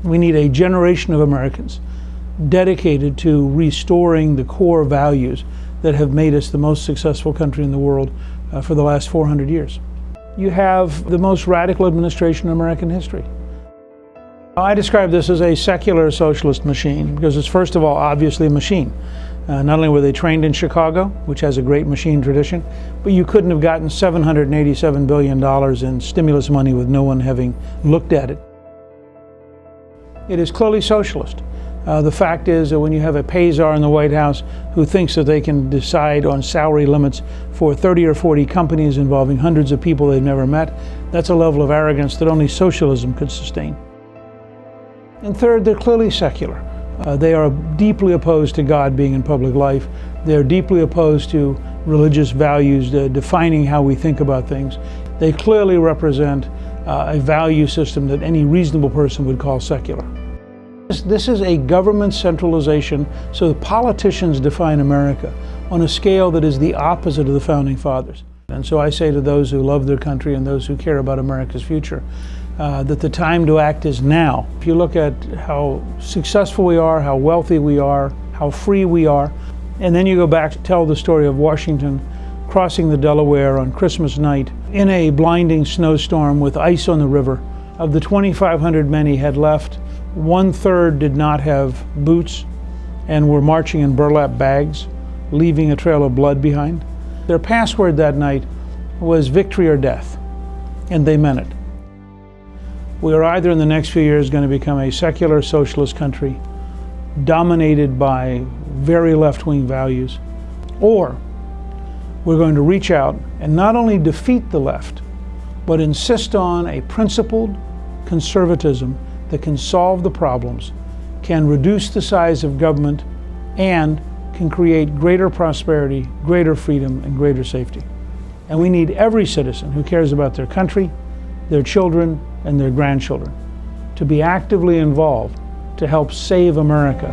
We need a generation of Americans dedicated to restoring the core values that have made us the most successful country in the world for the last 400 years. You have the most radical administration in American history. I describe this as a secular socialist machine because it's, first of all, obviously a machine. Not only were they trained in Chicago, which has a great machine tradition, but you couldn't have gotten $787 billion in stimulus money with no one having looked at it. It is clearly socialist. The fact is that when you have a pay-czar in the White House who thinks that they can decide on salary limits for 30 or 40 companies involving hundreds of people they've never met, that's a level of arrogance that only socialism could sustain. And third, they're clearly secular. They are deeply opposed to God being in public life. They're deeply opposed to religious values defining how we think about things. They clearly represent a value system that any reasonable person would call secular. This is a government centralization, so the politicians define America on a scale that is the opposite of the Founding Fathers. And so I say to those who love their country and those who care about America's future, that the time to act is now. If you look at how successful we are, how wealthy we are, how free we are, and then you go back to tell the story of Washington crossing the Delaware on Christmas night in a blinding snowstorm with ice on the river. Of the 2,500 men he had left, 1/3 did not have boots and were marching in burlap bags, leaving a trail of blood behind. Their password that night was victory or death, and they meant it. We are either in the next few years going to become a secular socialist country dominated by very left-wing values, or we're going to reach out and not only defeat the left, but insist on a principled conservatism that can solve the problems, can reduce the size of government, and can create greater prosperity, greater freedom, and greater safety. And we need every citizen who cares about their country, their children, and their grandchildren to be actively involved to help save America